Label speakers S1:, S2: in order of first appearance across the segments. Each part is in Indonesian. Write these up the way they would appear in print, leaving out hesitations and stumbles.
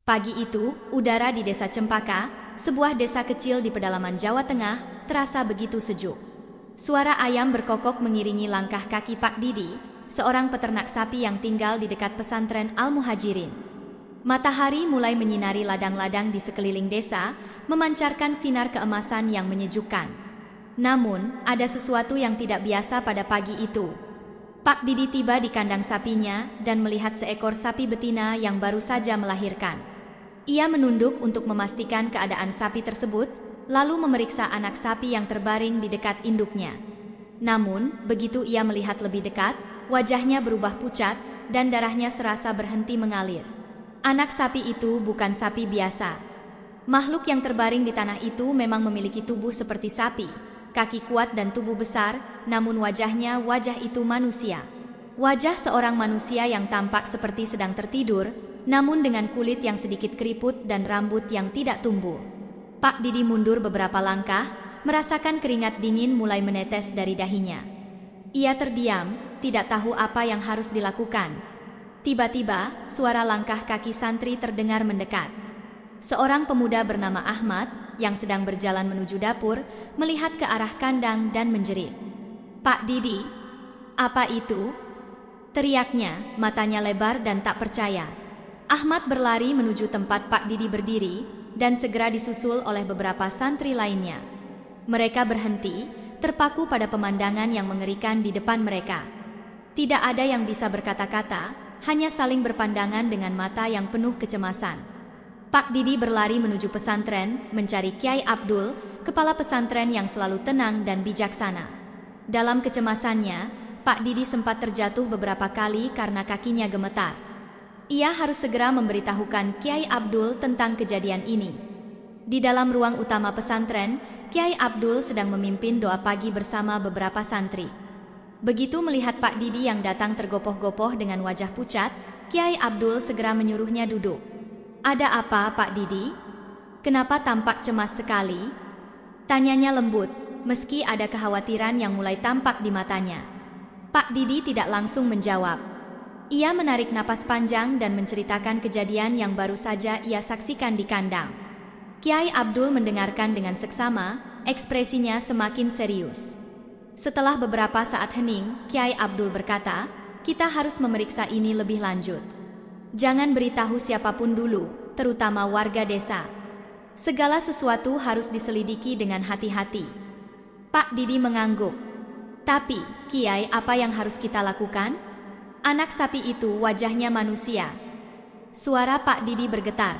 S1: Pagi itu, udara di Desa Cempaka, sebuah desa kecil di pedalaman Jawa Tengah, terasa begitu sejuk. Suara ayam berkokok mengiringi langkah kaki Pak Didi, seorang peternak sapi yang tinggal di dekat pesantren Al-Muhajirin. Matahari mulai menyinari ladang-ladang di sekeliling desa, memancarkan sinar keemasan yang menyejukkan. Namun, ada sesuatu yang tidak biasa pada pagi itu. Pak Didi tiba di kandang sapinya dan melihat seekor sapi betina yang baru saja melahirkan. Ia menunduk untuk memastikan keadaan sapi tersebut, lalu memeriksa anak sapi yang terbaring di dekat induknya. Namun, begitu ia melihat lebih dekat, wajahnya berubah pucat dan darahnya serasa berhenti mengalir. Anak sapi itu bukan sapi biasa. Makhluk yang terbaring di tanah itu memang memiliki tubuh seperti sapi, kaki kuat dan tubuh besar, namun wajahnya wajah itu manusia. Wajah seorang manusia yang tampak seperti sedang tertidur, namun dengan kulit yang sedikit keriput dan rambut yang tidak tumbuh. Pak Didi mundur beberapa langkah, merasakan keringat dingin mulai menetes dari dahinya. Ia terdiam, tidak tahu apa yang harus dilakukan. Tiba-tiba, suara langkah kaki santri terdengar mendekat. Seorang pemuda bernama Ahmad, yang sedang berjalan menuju dapur, melihat ke arah kandang dan menjerit. "Pak Didi, apa itu?" teriaknya, matanya lebar dan tak percaya. Ahmad berlari menuju tempat Pak Didi berdiri dan segera disusul oleh beberapa santri lainnya. Mereka berhenti, terpaku pada pemandangan yang mengerikan di depan mereka. Tidak ada yang bisa berkata-kata, hanya saling berpandangan dengan mata yang penuh kecemasan. Pak Didi berlari menuju pesantren, mencari Kiai Abdul, kepala pesantren yang selalu tenang dan bijaksana. Dalam kecemasannya, Pak Didi sempat terjatuh beberapa kali karena kakinya gemetar. Ia harus segera memberitahukan Kiai Abdul tentang kejadian ini. Di dalam ruang utama pesantren, Kiai Abdul sedang memimpin doa pagi bersama beberapa santri. Begitu melihat Pak Didi yang datang tergopoh-gopoh dengan wajah pucat, Kiai Abdul segera menyuruhnya duduk. "Ada apa, Pak Didi? Kenapa tampak cemas sekali?" tanyanya lembut, meski ada kekhawatiran yang mulai tampak di matanya. Pak Didi tidak langsung menjawab. Ia menarik napas panjang dan menceritakan kejadian yang baru saja ia saksikan di kandang. Kiai Abdul mendengarkan dengan seksama, ekspresinya semakin serius. Setelah beberapa saat hening, Kiai Abdul berkata, "Kita harus memeriksa ini lebih lanjut. Jangan beritahu siapapun dulu, terutama warga desa. Segala sesuatu harus diselidiki dengan hati-hati." Pak Didi mengangguk. "Tapi, Kiai, apa yang harus kita lakukan?" "Anak sapi itu wajahnya manusia." Suara Pak Didi bergetar.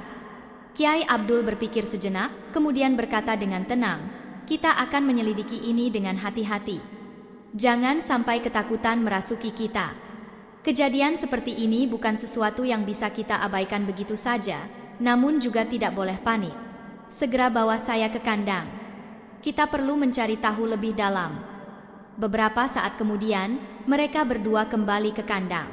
S1: Kiai Abdul berpikir sejenak, kemudian berkata dengan tenang, "Kita akan menyelidiki ini dengan hati-hati. Jangan sampai ketakutan merasuki kita. Kejadian seperti ini bukan sesuatu yang bisa kita abaikan begitu saja, namun juga tidak boleh panik. Segera bawa saya ke kandang. Kita perlu mencari tahu lebih dalam." Beberapa saat kemudian, mereka berdua kembali ke kandang.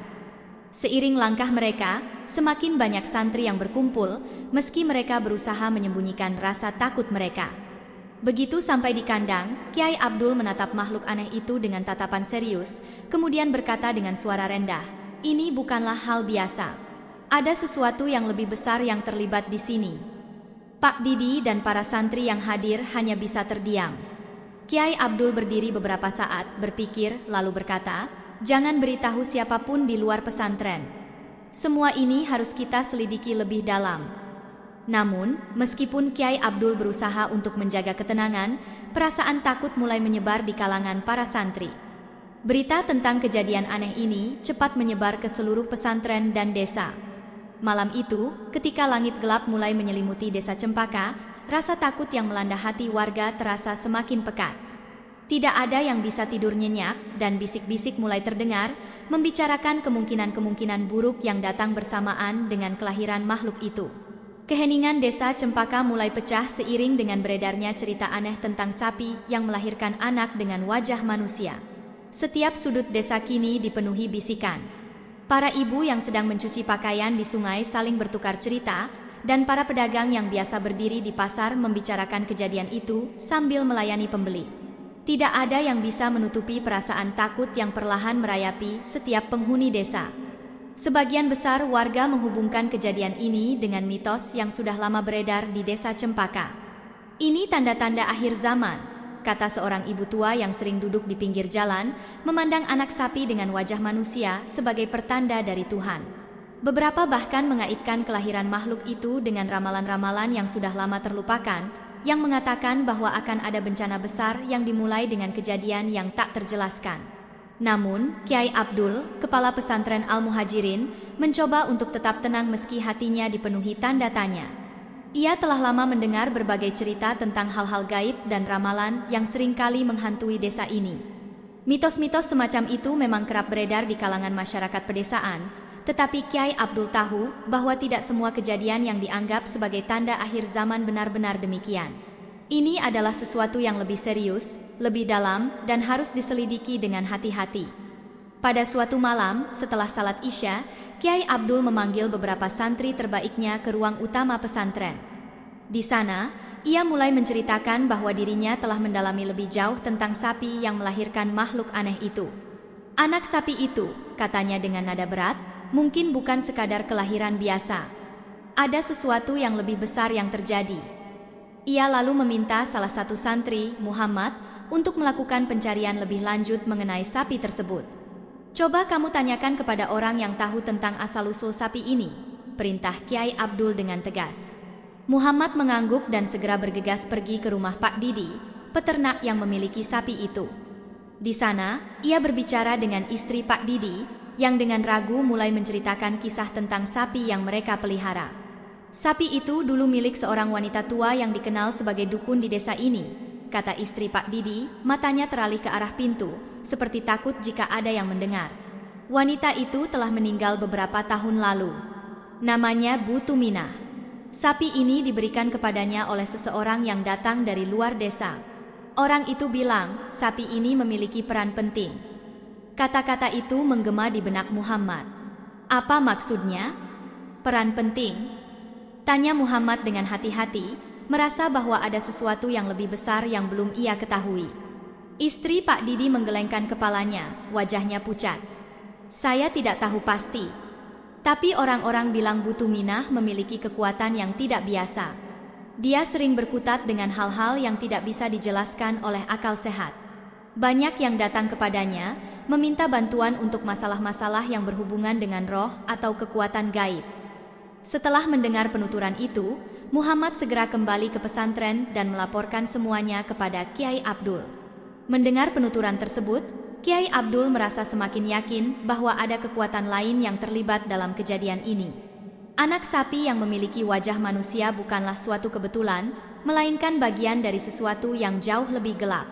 S1: Seiring langkah mereka, semakin banyak santri yang berkumpul, meski mereka berusaha menyembunyikan rasa takut mereka. Begitu sampai di kandang, Kiai Abdul menatap makhluk aneh itu dengan tatapan serius, kemudian berkata dengan suara rendah, "Ini bukanlah hal biasa. Ada sesuatu yang lebih besar yang terlibat di sini." Pak Didi dan para santri yang hadir hanya bisa terdiam. Kiai Abdul berdiri beberapa saat, berpikir, lalu berkata, "Jangan beritahu siapapun di luar pesantren. Semua ini harus kita selidiki lebih dalam." Namun, meskipun Kiai Abdul berusaha untuk menjaga ketenangan, perasaan takut mulai menyebar di kalangan para santri. Berita tentang kejadian aneh ini cepat menyebar ke seluruh pesantren dan desa. Malam itu, ketika langit gelap mulai menyelimuti Desa Cempaka, rasa takut yang melanda hati warga terasa semakin pekat. Tidak ada yang bisa tidur nyenyak dan bisik-bisik mulai terdengar, membicarakan kemungkinan-kemungkinan buruk yang datang bersamaan dengan kelahiran makhluk itu. Keheningan Desa Cempaka mulai pecah seiring dengan beredarnya cerita aneh tentang sapi yang melahirkan anak dengan wajah manusia. Setiap sudut desa kini dipenuhi bisikan. Para ibu yang sedang mencuci pakaian di sungai saling bertukar cerita, dan para pedagang yang biasa berdiri di pasar membicarakan kejadian itu sambil melayani pembeli. Tidak ada yang bisa menutupi perasaan takut yang perlahan merayapi setiap penghuni desa. Sebagian besar warga menghubungkan kejadian ini dengan mitos yang sudah lama beredar di desa Cempaka. Ini tanda-tanda akhir zaman, kata seorang ibu tua yang sering duduk di pinggir jalan, memandang anak sapi dengan wajah manusia sebagai pertanda dari Tuhan. Beberapa bahkan mengaitkan kelahiran makhluk itu dengan ramalan-ramalan yang sudah lama terlupakan, yang mengatakan bahwa akan ada bencana besar yang dimulai dengan kejadian yang tak terjelaskan. Namun, Kyai Abdul, kepala pesantren Al-Muhajirin, mencoba untuk tetap tenang meski hatinya dipenuhi tanda tanya. Ia telah lama mendengar berbagai cerita tentang hal-hal gaib dan ramalan yang seringkali menghantui desa ini. Mitos-mitos semacam itu memang kerap beredar di kalangan masyarakat pedesaan, tetapi Kyai Abdul tahu bahwa tidak semua kejadian yang dianggap sebagai tanda akhir zaman benar-benar demikian. Ini adalah sesuatu yang lebih serius, lebih dalam, dan harus diselidiki dengan hati-hati. Pada suatu malam, setelah salat Isya, Kyai Abdul memanggil beberapa santri terbaiknya ke ruang utama pesantren. Di sana, ia mulai menceritakan bahwa dirinya telah mendalami lebih jauh tentang sapi yang melahirkan makhluk aneh itu. Anak sapi itu, katanya dengan nada berat, mungkin bukan sekadar kelahiran biasa. Ada sesuatu yang lebih besar yang terjadi. Ia lalu meminta salah satu santri, Muhammad, untuk melakukan pencarian lebih lanjut mengenai sapi tersebut. Coba kamu tanyakan kepada orang yang tahu tentang asal-usul sapi ini, perintah Kyai Abdul dengan tegas. Muhammad mengangguk dan segera bergegas pergi ke rumah Pak Didi, peternak yang memiliki sapi itu. Di sana, ia berbicara dengan istri Pak Didi, yang dengan ragu mulai menceritakan kisah tentang sapi yang mereka pelihara. Sapi itu dulu milik seorang wanita tua yang dikenal sebagai dukun di desa ini, kata istri Pak Didi, matanya teralih ke arah pintu, seperti takut jika ada yang mendengar. Wanita itu telah meninggal beberapa tahun lalu. Namanya Bu Tuminah. Sapi ini diberikan kepadanya oleh seseorang yang datang dari luar desa. Orang itu bilang, sapi ini memiliki peran penting. Kata-kata itu menggema di benak Muhammad. Apa maksudnya? Peran penting? Tanya Muhammad dengan hati-hati, merasa bahwa ada sesuatu yang lebih besar yang belum ia ketahui. Istri Pak Didi menggelengkan kepalanya, wajahnya pucat. Saya tidak tahu pasti. Tapi orang-orang bilang Bu Tuminah memiliki kekuatan yang tidak biasa. Dia sering berkutat dengan hal-hal yang tidak bisa dijelaskan oleh akal sehat. Banyak yang datang kepadanya, meminta bantuan untuk masalah-masalah yang berhubungan dengan roh atau kekuatan gaib. Setelah mendengar penuturan itu, Muhammad segera kembali ke pesantren dan melaporkan semuanya kepada Kyai Abdul. Mendengar penuturan tersebut, Kyai Abdul merasa semakin yakin bahwa ada kekuatan lain yang terlibat dalam kejadian ini. Anak sapi yang memiliki wajah manusia bukanlah suatu kebetulan, melainkan bagian dari sesuatu yang jauh lebih gelap.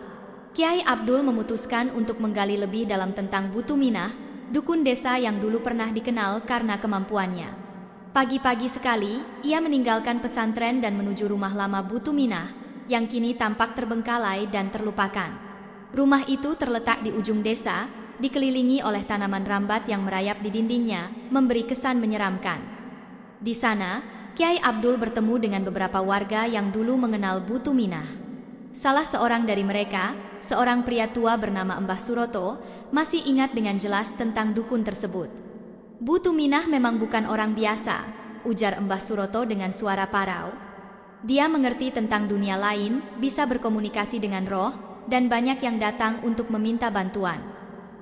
S1: Kyai Abdul memutuskan untuk menggali lebih dalam tentang Bu Tuminah, dukun desa yang dulu pernah dikenal karena kemampuannya. Pagi-pagi sekali, ia meninggalkan pesantren dan menuju rumah lama Bu Tuminah, yang kini tampak terbengkalai dan terlupakan. Rumah itu terletak di ujung desa, dikelilingi oleh tanaman rambat yang merayap di dindingnya, memberi kesan menyeramkan. Di sana, Kyai Abdul bertemu dengan beberapa warga yang dulu mengenal Bu Tuminah. Salah seorang dari mereka, seorang pria tua bernama Mbah Suroto, masih ingat dengan jelas tentang dukun tersebut. Bu Tuminah memang bukan orang biasa, ujar Mbah Suroto dengan suara parau. Dia mengerti tentang dunia lain, bisa berkomunikasi dengan roh, dan banyak yang datang untuk meminta bantuan.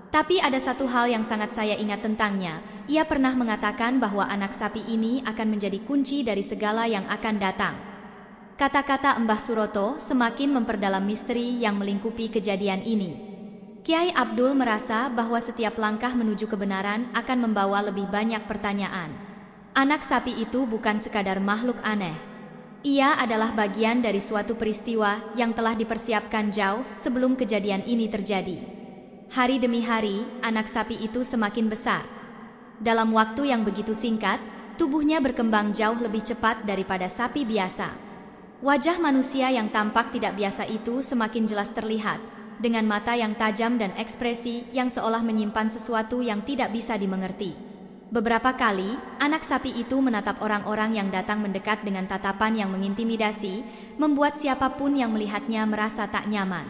S1: Tapi ada satu hal yang sangat saya ingat tentangnya. Ia pernah mengatakan bahwa anak sapi ini akan menjadi kunci dari segala yang akan datang. Kata-kata Mbah Suroto semakin memperdalam misteri yang melingkupi kejadian ini. Kyai Abdul merasa bahwa setiap langkah menuju kebenaran akan membawa lebih banyak pertanyaan. Anak sapi itu bukan sekadar makhluk aneh. Ia adalah bagian dari suatu peristiwa yang telah dipersiapkan jauh sebelum kejadian ini terjadi. Hari demi hari, anak sapi itu semakin besar. Dalam waktu yang begitu singkat, tubuhnya berkembang jauh lebih cepat daripada sapi biasa. Wajah manusia yang tampak tidak biasa itu semakin jelas terlihat, dengan mata yang tajam dan ekspresi yang seolah menyimpan sesuatu yang tidak bisa dimengerti. Beberapa kali, anak sapi itu menatap orang-orang yang datang mendekat dengan tatapan yang mengintimidasi, membuat siapapun yang melihatnya merasa tak nyaman.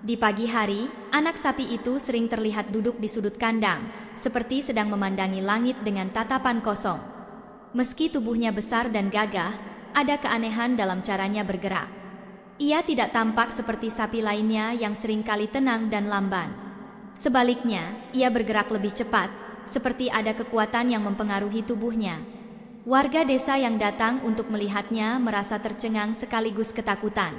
S1: Di pagi hari, anak sapi itu sering terlihat duduk di sudut kandang, seperti sedang memandangi langit dengan tatapan kosong. Meski tubuhnya besar dan gagah, ada keanehan dalam caranya bergerak. Ia tidak tampak seperti sapi lainnya yang seringkali tenang dan lamban. Sebaliknya, ia bergerak lebih cepat, seperti ada kekuatan yang mempengaruhi tubuhnya. Warga desa yang datang untuk melihatnya merasa tercengang sekaligus ketakutan.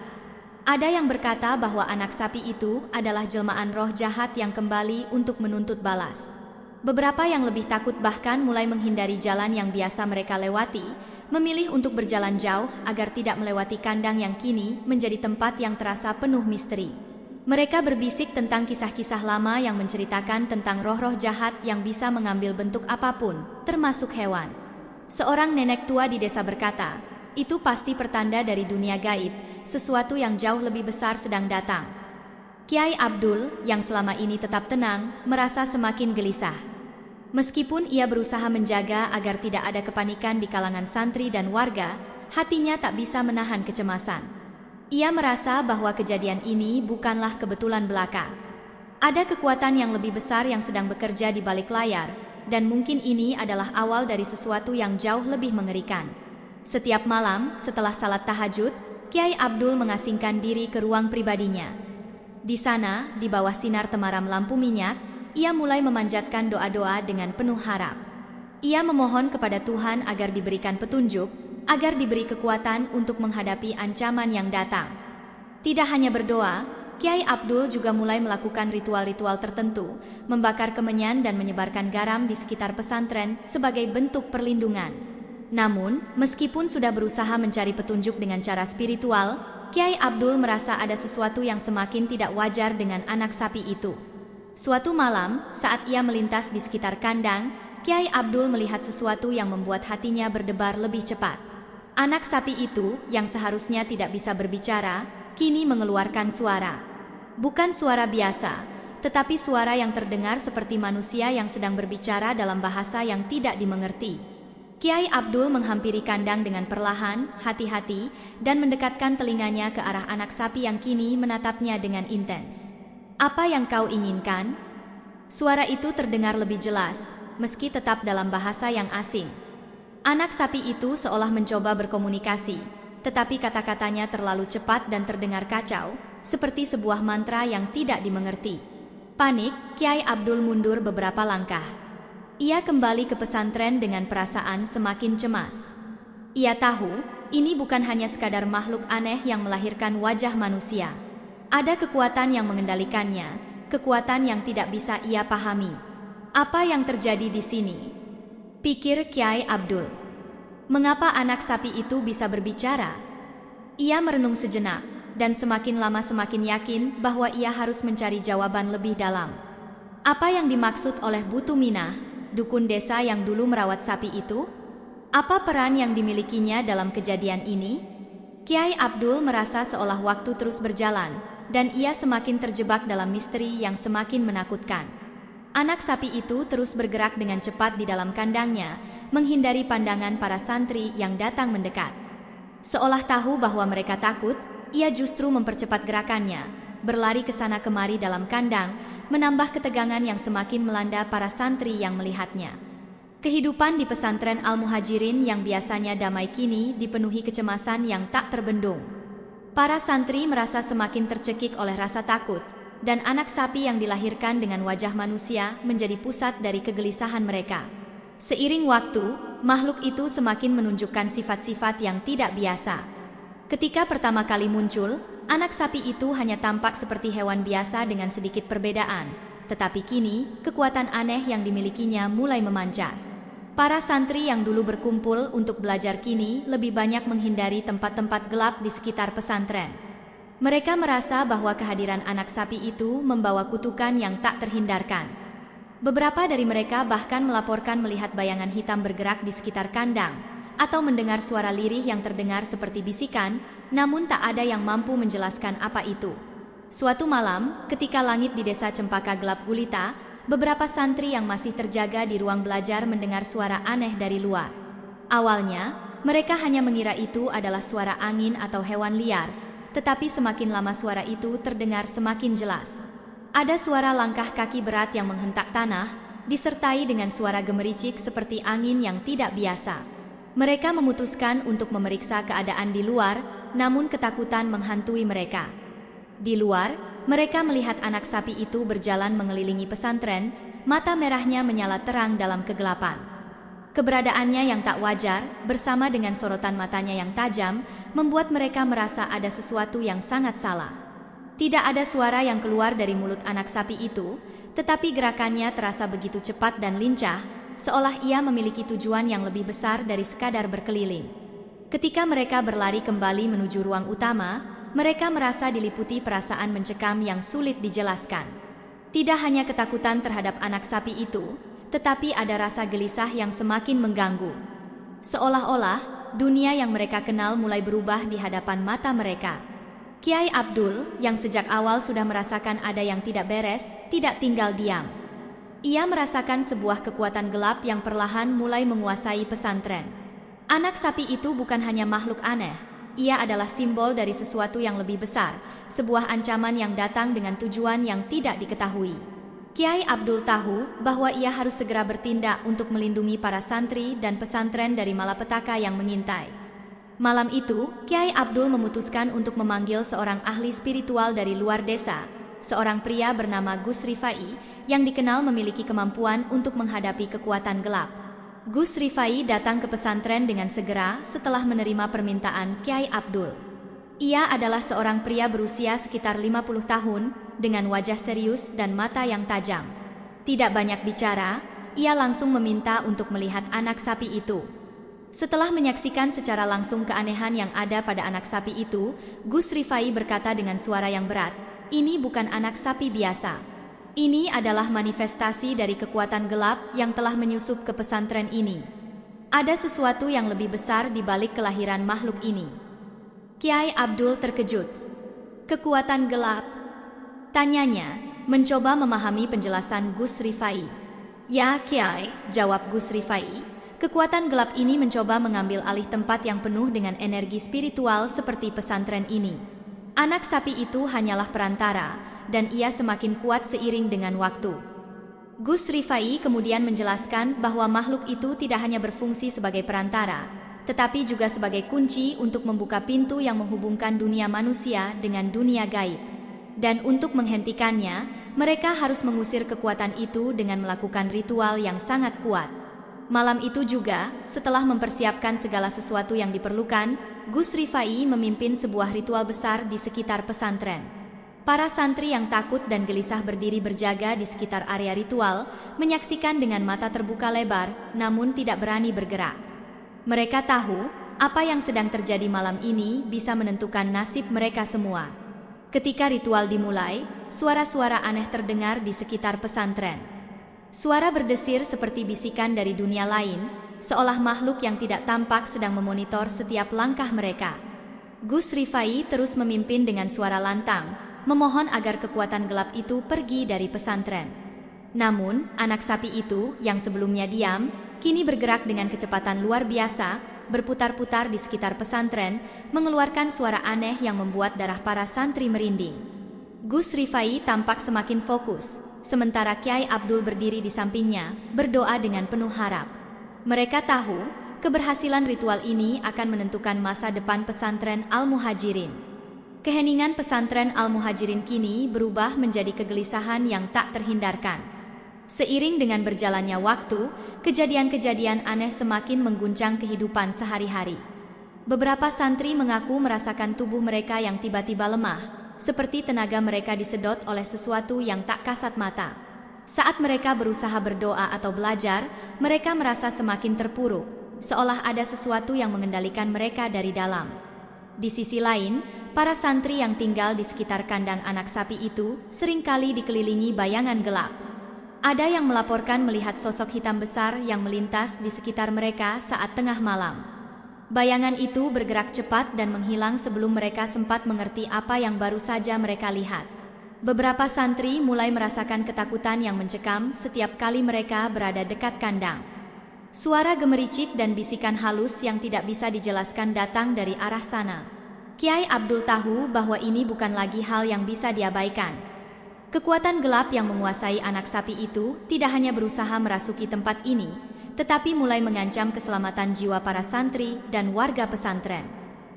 S1: Ada yang berkata bahwa anak sapi itu adalah jelmaan roh jahat yang kembali untuk menuntut balas. Beberapa yang lebih takut bahkan mulai menghindari jalan yang biasa mereka lewati, memilih untuk berjalan jauh agar tidak melewati kandang yang kini menjadi tempat yang terasa penuh misteri. Mereka berbisik tentang kisah-kisah lama yang menceritakan tentang roh-roh jahat yang bisa mengambil bentuk apapun, termasuk hewan. Seorang nenek tua di desa berkata, "Itu pasti pertanda dari dunia gaib, sesuatu yang jauh lebih besar sedang datang." Kiai Abdul, yang selama ini tetap tenang, merasa semakin gelisah. Meskipun ia berusaha menjaga agar tidak ada kepanikan di kalangan santri dan warga, hatinya tak bisa menahan kecemasan. Ia merasa bahwa kejadian ini bukanlah kebetulan belaka. Ada kekuatan yang lebih besar yang sedang bekerja di balik layar, dan mungkin ini adalah awal dari sesuatu yang jauh lebih mengerikan. Setiap malam, setelah salat tahajud, Kiai Abdul mengasingkan diri ke ruang pribadinya. Di sana, di bawah sinar temaram lampu minyak, ia mulai memanjatkan doa-doa dengan penuh harap. Ia memohon kepada Tuhan agar diberikan petunjuk, agar diberi kekuatan untuk menghadapi ancaman yang datang. Tidak hanya berdoa, Kiai Abdul juga mulai melakukan ritual-ritual tertentu, membakar kemenyan dan menyebarkan garam di sekitar pesantren sebagai bentuk perlindungan. Namun, meskipun sudah berusaha mencari petunjuk dengan cara spiritual, Kiai Abdul merasa ada sesuatu yang semakin tidak wajar dengan anak sapi itu. Suatu malam, saat ia melintas di sekitar kandang, Kiai Abdul melihat sesuatu yang membuat hatinya berdebar lebih cepat. Anak sapi itu, yang seharusnya tidak bisa berbicara, kini mengeluarkan suara. Bukan suara biasa, tetapi suara yang terdengar seperti manusia yang sedang berbicara dalam bahasa yang tidak dimengerti. Kiai Abdul menghampiri kandang dengan perlahan, hati-hati, dan mendekatkan telinganya ke arah anak sapi yang kini menatapnya dengan intens. "Apa yang kau inginkan?" Suara itu terdengar lebih jelas, meski tetap dalam bahasa yang asing. Anak sapi itu seolah mencoba berkomunikasi, tetapi kata-katanya terlalu cepat dan terdengar kacau, seperti sebuah mantra yang tidak dimengerti. Panik, Kiai Abdul mundur beberapa langkah. Ia kembali ke pesantren dengan perasaan semakin cemas. Ia tahu, ini bukan hanya sekadar makhluk aneh yang melahirkan wajah manusia. Ada kekuatan yang mengendalikannya, kekuatan yang tidak bisa ia pahami. Apa yang terjadi di sini? Pikir Kiai Abdul. Mengapa anak sapi itu bisa berbicara? Ia merenung sejenak, dan semakin lama semakin yakin bahwa ia harus mencari jawaban lebih dalam. Apa yang dimaksud oleh Butu Minah, dukun desa yang dulu merawat sapi itu? Apa peran yang dimilikinya dalam kejadian ini? Kiai Abdul merasa seolah waktu terus berjalan, dan ia semakin terjebak dalam misteri yang semakin menakutkan. Anak sapi itu terus bergerak dengan cepat di dalam kandangnya, menghindari pandangan para santri yang datang mendekat. Seolah tahu bahwa mereka takut, ia justru mempercepat gerakannya, berlari ke sana kemari dalam kandang, menambah ketegangan yang semakin melanda para santri yang melihatnya. Kehidupan di pesantren Al-Muhajirin yang biasanya damai kini dipenuhi kecemasan yang tak terbendung. Para santri merasa semakin tercekik oleh rasa takut, dan anak sapi yang dilahirkan dengan wajah manusia menjadi pusat dari kegelisahan mereka. Seiring waktu, makhluk itu semakin menunjukkan sifat-sifat yang tidak biasa. Ketika pertama kali muncul, anak sapi itu hanya tampak seperti hewan biasa dengan sedikit perbedaan, tetapi kini, kekuatan aneh yang dimilikinya mulai memancar. Para santri yang dulu berkumpul untuk belajar kini lebih banyak menghindari tempat-tempat gelap di sekitar pesantren. Mereka merasa bahwa kehadiran anak sapi itu membawa kutukan yang tak terhindarkan. Beberapa dari mereka bahkan melaporkan melihat bayangan hitam bergerak di sekitar kandang, atau mendengar suara lirih yang terdengar seperti bisikan, namun tak ada yang mampu menjelaskan apa itu. Suatu malam, ketika langit di desa Cempaka gelap gulita, beberapa santri yang masih terjaga di ruang belajar mendengar suara aneh dari luar. Awalnya, mereka hanya mengira itu adalah suara angin atau hewan liar, tetapi semakin lama suara itu terdengar semakin jelas. Ada suara langkah kaki berat yang menghentak tanah, disertai dengan suara gemericik seperti angin yang tidak biasa. Mereka memutuskan untuk memeriksa keadaan di luar, namun ketakutan menghantui mereka. Di luar, mereka melihat anak sapi itu berjalan mengelilingi pesantren, mata merahnya menyala terang dalam kegelapan. Keberadaannya yang tak wajar, bersama dengan sorotan matanya yang tajam, membuat mereka merasa ada sesuatu yang sangat salah. Tidak ada suara yang keluar dari mulut anak sapi itu, tetapi gerakannya terasa begitu cepat dan lincah, seolah ia memiliki tujuan yang lebih besar dari sekadar berkeliling. Ketika mereka berlari kembali menuju ruang utama, mereka merasa diliputi perasaan mencekam yang sulit dijelaskan. Tidak hanya ketakutan terhadap anak sapi itu, tetapi ada rasa gelisah yang semakin mengganggu. Seolah-olah dunia yang mereka kenal mulai berubah di hadapan mata mereka. Kiai Abdul, yang sejak awal sudah merasakan ada yang tidak beres, tidak tinggal diam. Ia merasakan sebuah kekuatan gelap yang perlahan mulai menguasai pesantren. Anak sapi itu bukan hanya makhluk aneh, ia adalah simbol dari sesuatu yang lebih besar, sebuah ancaman yang datang dengan tujuan yang tidak diketahui. Kiai Abdul tahu bahwa ia harus segera bertindak untuk melindungi para santri dan pesantren dari malapetaka yang mengintai. Malam itu, Kiai Abdul memutuskan untuk memanggil seorang ahli spiritual dari luar desa, seorang pria bernama Gus Rifai, yang dikenal memiliki kemampuan untuk menghadapi kekuatan gelap. Gus Rifai datang ke pesantren dengan segera setelah menerima permintaan Kiai Abdul. Ia adalah seorang pria berusia sekitar 50 tahun, dengan wajah serius dan mata yang tajam. Tidak banyak bicara, ia langsung meminta untuk melihat anak sapi itu. Setelah menyaksikan secara langsung keanehan yang ada pada anak sapi itu, Gus Rifai berkata dengan suara yang berat, "Ini bukan anak sapi biasa. Ini adalah manifestasi dari kekuatan gelap yang telah menyusup ke pesantren ini. Ada sesuatu yang lebih besar di balik kelahiran makhluk ini." Kiai Abdul terkejut. "Kekuatan gelap?" tanyanya, mencoba memahami penjelasan Gus Rifai. "Ya, Kiai," jawab Gus Rifai, "kekuatan gelap ini mencoba mengambil alih tempat yang penuh dengan energi spiritual seperti pesantren ini. Anak sapi itu hanyalah perantara, dan ia semakin kuat seiring dengan waktu." Gus Rifai kemudian menjelaskan bahwa makhluk itu tidak hanya berfungsi sebagai perantara, tetapi juga sebagai kunci untuk membuka pintu yang menghubungkan dunia manusia dengan dunia gaib. Dan untuk menghentikannya, mereka harus mengusir kekuatan itu dengan melakukan ritual yang sangat kuat. Malam itu juga, setelah mempersiapkan segala sesuatu yang diperlukan, Gus Rifai memimpin sebuah ritual besar di sekitar pesantren. Para santri yang takut dan gelisah berdiri berjaga di sekitar area ritual, menyaksikan dengan mata terbuka lebar, namun tidak berani bergerak. Mereka tahu, apa yang sedang terjadi malam ini bisa menentukan nasib mereka semua. Ketika ritual dimulai, suara-suara aneh terdengar di sekitar pesantren. Suara berdesir seperti bisikan dari dunia lain, seolah makhluk yang tidak tampak sedang memonitor setiap langkah mereka. Gus Rifai terus memimpin dengan suara lantang, memohon agar kekuatan gelap itu pergi dari pesantren. Namun, anak sapi itu, yang sebelumnya diam, kini bergerak dengan kecepatan luar biasa, berputar-putar di sekitar pesantren, mengeluarkan suara aneh yang membuat darah para santri merinding. Gus Rifai tampak semakin fokus, sementara Kiai Abdul berdiri di sampingnya, berdoa dengan penuh harap. Mereka tahu, keberhasilan ritual ini akan menentukan masa depan pesantren Al-Muhajirin. Keheningan pesantren Al-Muhajirin kini berubah menjadi kegelisahan yang tak terhindarkan. Seiring dengan berjalannya waktu, kejadian-kejadian aneh semakin mengguncang kehidupan sehari-hari. Beberapa santri mengaku merasakan tubuh mereka yang tiba-tiba lemah, seperti tenaga mereka disedot oleh sesuatu yang tak kasat mata. Saat mereka berusaha berdoa atau belajar, mereka merasa semakin terpuruk, seolah ada sesuatu yang mengendalikan mereka dari dalam. Di sisi lain, para santri yang tinggal di sekitar kandang anak sapi itu seringkali dikelilingi bayangan gelap. Ada yang melaporkan melihat sosok hitam besar yang melintas di sekitar mereka saat tengah malam. Bayangan itu bergerak cepat dan menghilang sebelum mereka sempat mengerti apa yang baru saja mereka lihat. Beberapa santri mulai merasakan ketakutan yang mencekam setiap kali mereka berada dekat kandang. Suara gemericik dan bisikan halus yang tidak bisa dijelaskan datang dari arah sana. Kiai Abdul tahu bahwa ini bukan lagi hal yang bisa diabaikan. Kekuatan gelap yang menguasai anak sapi itu tidak hanya berusaha merasuki tempat ini, tetapi mulai mengancam keselamatan jiwa para santri dan warga pesantren.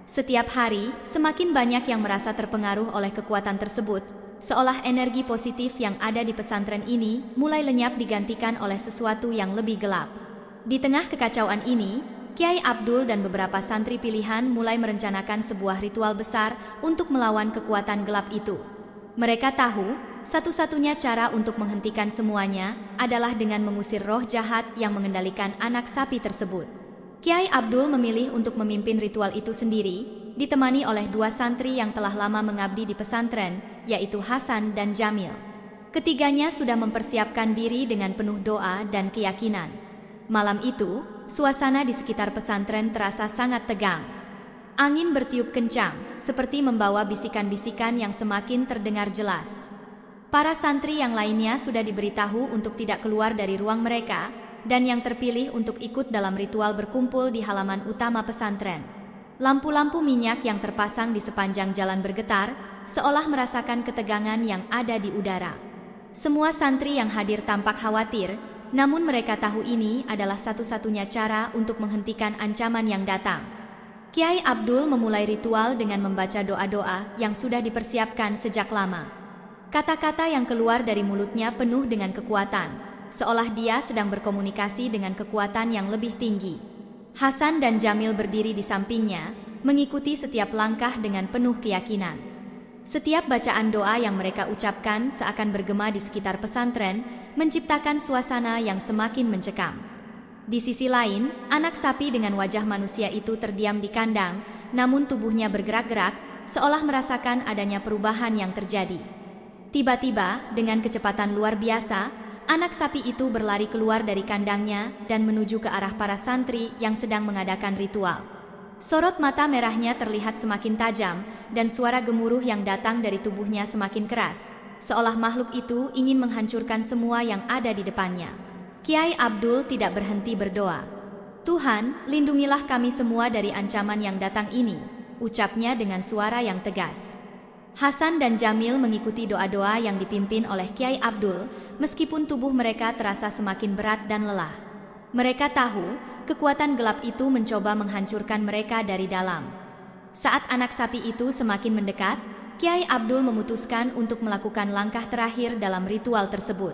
S1: Setiap hari, semakin banyak yang merasa terpengaruh oleh kekuatan tersebut, seolah energi positif yang ada di pesantren ini mulai lenyap digantikan oleh sesuatu yang lebih gelap. Di tengah kekacauan ini, Kiai Abdul dan beberapa santri pilihan mulai merencanakan sebuah ritual besar untuk melawan kekuatan gelap itu. Mereka tahu, satu-satunya cara untuk menghentikan semuanya adalah dengan mengusir roh jahat yang mengendalikan anak sapi tersebut. Kiai Abdul memilih untuk memimpin ritual itu sendiri, ditemani oleh dua santri yang telah lama mengabdi di pesantren, yaitu Hasan dan Jamil. Ketiganya sudah mempersiapkan diri dengan penuh doa dan keyakinan. Malam itu, suasana di sekitar pesantren terasa sangat tegang. Angin bertiup kencang, seperti membawa bisikan-bisikan yang semakin terdengar jelas. Para santri yang lainnya sudah diberitahu untuk tidak keluar dari ruang mereka, dan yang terpilih untuk ikut dalam ritual berkumpul di halaman utama pesantren. Lampu-lampu minyak yang terpasang di sepanjang jalan bergetar, seolah merasakan ketegangan yang ada di udara. Semua santri yang hadir tampak khawatir, namun mereka tahu ini adalah satu-satunya cara untuk menghentikan ancaman yang datang. Kiai Abdul memulai ritual dengan membaca doa-doa yang sudah dipersiapkan sejak lama. Kata-kata yang keluar dari mulutnya penuh dengan kekuatan, seolah dia sedang berkomunikasi dengan kekuatan yang lebih tinggi. Hasan dan Jamil berdiri di sampingnya, mengikuti setiap langkah dengan penuh keyakinan. Setiap bacaan doa yang mereka ucapkan seakan bergema di sekitar pesantren, menciptakan suasana yang semakin mencekam. Di sisi lain, anak sapi dengan wajah manusia itu terdiam di kandang, namun tubuhnya bergerak-gerak, seolah merasakan adanya perubahan yang terjadi. Tiba-tiba, dengan kecepatan luar biasa, anak sapi itu berlari keluar dari kandangnya dan menuju ke arah para santri yang sedang mengadakan ritual. Sorot mata merahnya terlihat semakin tajam, dan suara gemuruh yang datang dari tubuhnya semakin keras, seolah makhluk itu ingin menghancurkan semua yang ada di depannya. Kiai Abdul tidak berhenti berdoa. "Tuhan, lindungilah kami semua dari ancaman yang datang ini," ucapnya dengan suara yang tegas. Hasan dan Jamil mengikuti doa-doa yang dipimpin oleh Kiai Abdul, meskipun tubuh mereka terasa semakin berat dan lelah. Mereka tahu, kekuatan gelap itu mencoba menghancurkan mereka dari dalam. Saat anak sapi itu semakin mendekat, Kiai Abdul memutuskan untuk melakukan langkah terakhir dalam ritual tersebut.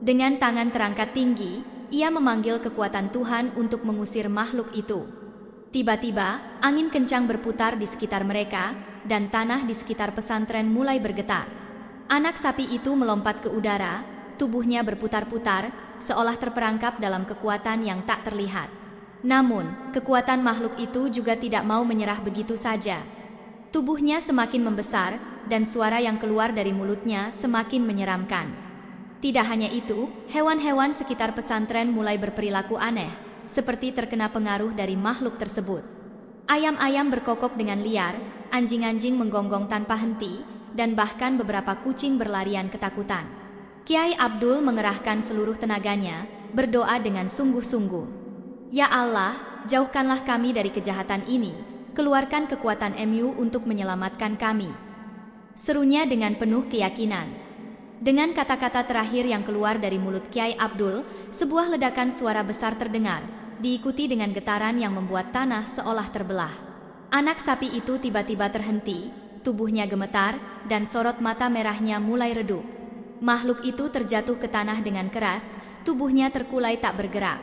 S1: Dengan tangan terangkat tinggi, ia memanggil kekuatan Tuhan untuk mengusir makhluk itu. Tiba-tiba, angin kencang berputar di sekitar mereka, dan tanah di sekitar pesantren mulai bergetar. Anak sapi itu melompat ke udara, tubuhnya berputar-putar, seolah terperangkap dalam kekuatan yang tak terlihat. Namun, kekuatan makhluk itu juga tidak mau menyerah begitu saja. Tubuhnya semakin membesar, dan suara yang keluar dari mulutnya semakin menyeramkan. Tidak hanya itu, hewan-hewan sekitar pesantren mulai berperilaku aneh, seperti terkena pengaruh dari makhluk tersebut. Ayam-ayam berkokok dengan liar, anjing-anjing menggonggong tanpa henti, dan bahkan beberapa kucing berlarian ketakutan. Kiai Abdul mengerahkan seluruh tenaganya, berdoa dengan sungguh-sungguh. "Ya Allah, jauhkanlah kami dari kejahatan ini, keluarkan kekuatan MU untuk menyelamatkan kami," serunya dengan penuh keyakinan. Dengan kata-kata terakhir yang keluar dari mulut Kiai Abdul, sebuah ledakan suara besar terdengar, diikuti dengan getaran yang membuat tanah seolah terbelah. Anak sapi itu tiba-tiba terhenti, tubuhnya gemetar, dan sorot mata merahnya mulai redup. Makhluk itu terjatuh ke tanah dengan keras, tubuhnya terkulai tak bergerak.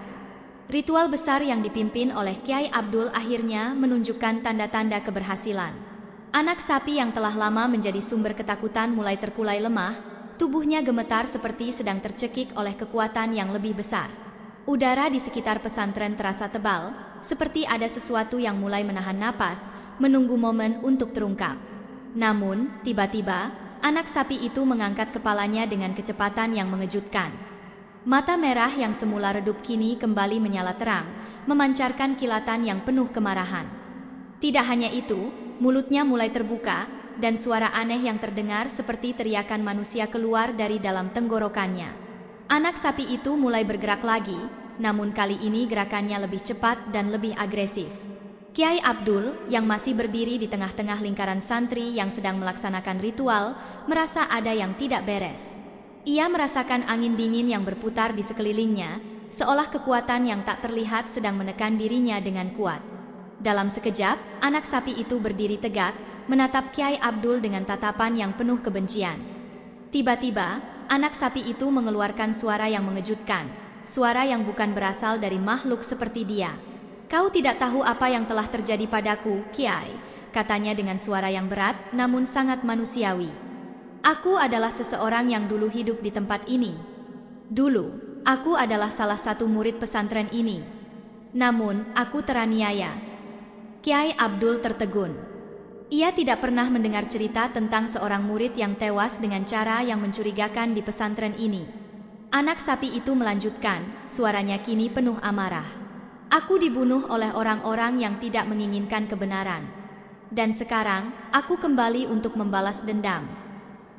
S1: Ritual besar yang dipimpin oleh Kiai Abdul akhirnya menunjukkan tanda-tanda keberhasilan. Anak sapi yang telah lama menjadi sumber ketakutan mulai terkulai lemah, tubuhnya gemetar seperti sedang tercekik oleh kekuatan yang lebih besar. Udara di sekitar pesantren terasa tebal, seperti ada sesuatu yang mulai menahan napas, menunggu momen untuk terungkap. Namun, tiba-tiba, anak sapi itu mengangkat kepalanya dengan kecepatan yang mengejutkan. Mata merah yang semula redup kini kembali menyala terang, memancarkan kilatan yang penuh kemarahan. Tidak hanya itu, mulutnya mulai terbuka, dan suara aneh yang terdengar seperti teriakan manusia keluar dari dalam tenggorokannya. Anak sapi itu mulai bergerak lagi, namun kali ini gerakannya lebih cepat dan lebih agresif. Kiai Abdul, yang masih berdiri di tengah-tengah lingkaran santri yang sedang melaksanakan ritual, merasa ada yang tidak beres. Ia merasakan angin dingin yang berputar di sekelilingnya, seolah kekuatan yang tak terlihat sedang menekan dirinya dengan kuat. Dalam sekejap, anak sapi itu berdiri tegak, menatap Kiai Abdul dengan tatapan yang penuh kebencian. Tiba-tiba, anak sapi itu mengeluarkan suara yang mengejutkan, suara yang bukan berasal dari makhluk seperti dia. "Kau tidak tahu apa yang telah terjadi padaku, Kiai," katanya dengan suara yang berat namun sangat manusiawi. "Aku adalah seseorang yang dulu hidup di tempat ini. Dulu, aku adalah salah satu murid pesantren ini. Namun, aku teraniaya." Kiai Abdul tertegun. Ia tidak pernah mendengar cerita tentang seorang murid yang tewas dengan cara yang mencurigakan di pesantren ini. Anak sapi itu melanjutkan, suaranya kini penuh amarah. "Aku dibunuh oleh orang-orang yang tidak menginginkan kebenaran. Dan sekarang, aku kembali untuk membalas dendam."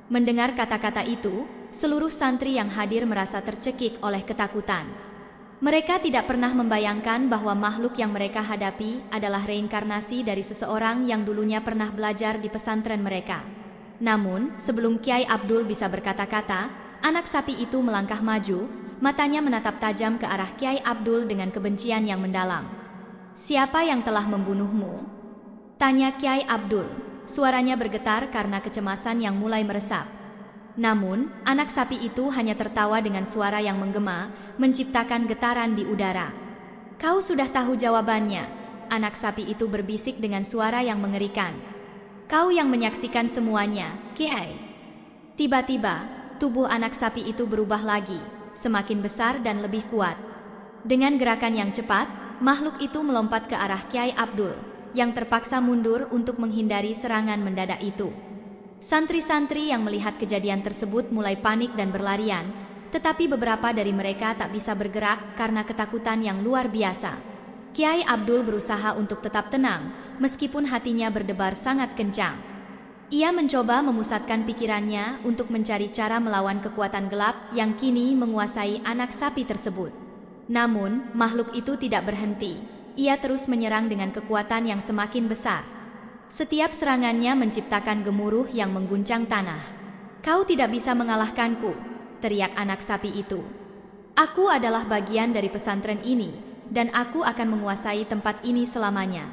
S1: Mendengar kata-kata itu, seluruh santri yang hadir merasa tercekik oleh ketakutan. Mereka tidak pernah membayangkan bahwa makhluk yang mereka hadapi adalah reinkarnasi dari seseorang yang dulunya pernah belajar di pesantren mereka. Namun, sebelum Kiai Abdul bisa berkata-kata, anak sapi itu melangkah maju, matanya menatap tajam ke arah Kiai Abdul dengan kebencian yang mendalam. "Siapa yang telah membunuhmu?" tanya Kiai Abdul. Suaranya bergetar karena kecemasan yang mulai meresap. Namun, anak sapi itu hanya tertawa dengan suara yang menggema, menciptakan getaran di udara. "Kau sudah tahu jawabannya," anak sapi itu berbisik dengan suara yang mengerikan. "Kau yang menyaksikan semuanya, Kiai." Tiba-tiba, tubuh anak sapi itu berubah lagi, semakin besar dan lebih kuat. Dengan gerakan yang cepat, makhluk itu melompat ke arah Kiai Abdul, yang terpaksa mundur untuk menghindari serangan mendadak itu. Santri-santri yang melihat kejadian tersebut mulai panik dan berlarian, tetapi beberapa dari mereka tak bisa bergerak karena ketakutan yang luar biasa. Kiai Abdul berusaha untuk tetap tenang, meskipun hatinya berdebar sangat kencang. Ia mencoba memusatkan pikirannya untuk mencari cara melawan kekuatan gelap yang kini menguasai anak sapi tersebut. Namun, makhluk itu tidak berhenti. Ia terus menyerang dengan kekuatan yang semakin besar. Setiap serangannya menciptakan gemuruh yang mengguncang tanah. "Kau tidak bisa mengalahkanku," teriak anak sapi itu. "Aku adalah bagian dari pesantren ini, dan aku akan menguasai tempat ini selamanya."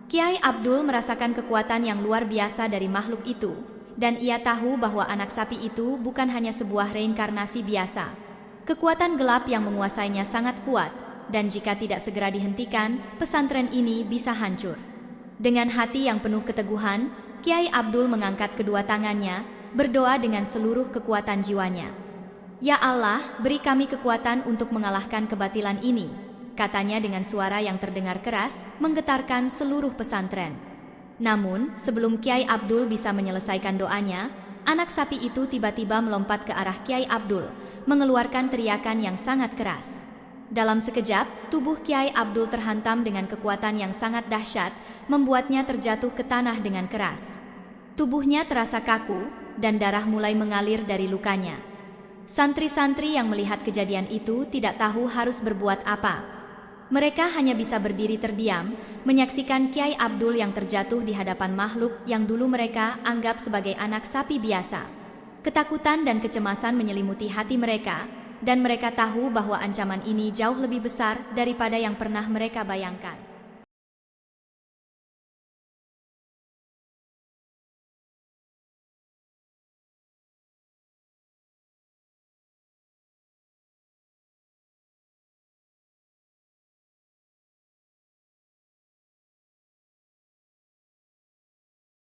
S1: Kiai Abdul merasakan kekuatan yang luar biasa dari makhluk itu, dan ia tahu bahwa anak sapi itu bukan hanya sebuah reinkarnasi biasa. Kekuatan gelap yang menguasainya sangat kuat, dan jika tidak segera dihentikan, pesantren ini bisa hancur. Dengan hati yang penuh keteguhan, Kiai Abdul mengangkat kedua tangannya, berdoa dengan seluruh kekuatan jiwanya. "Ya Allah, beri kami kekuatan untuk mengalahkan kebatilan ini," katanya dengan suara yang terdengar keras, menggetarkan seluruh pesantren. Namun, sebelum Kiai Abdul bisa menyelesaikan doanya, anak sapi itu tiba-tiba melompat ke arah Kiai Abdul, mengeluarkan teriakan yang sangat keras. Dalam sekejap, tubuh Kiai Abdul terhantam dengan kekuatan yang sangat dahsyat, membuatnya terjatuh ke tanah dengan keras. Tubuhnya terasa kaku, dan darah mulai mengalir dari lukanya. Santri-santri yang melihat kejadian itu tidak tahu harus berbuat apa. Mereka hanya bisa berdiri terdiam, menyaksikan Kiai Abdul yang terjatuh di hadapan makhluk yang dulu mereka anggap sebagai anak sapi biasa. Ketakutan dan kecemasan menyelimuti hati mereka, dan mereka tahu bahwa ancaman ini jauh lebih besar daripada yang pernah mereka bayangkan.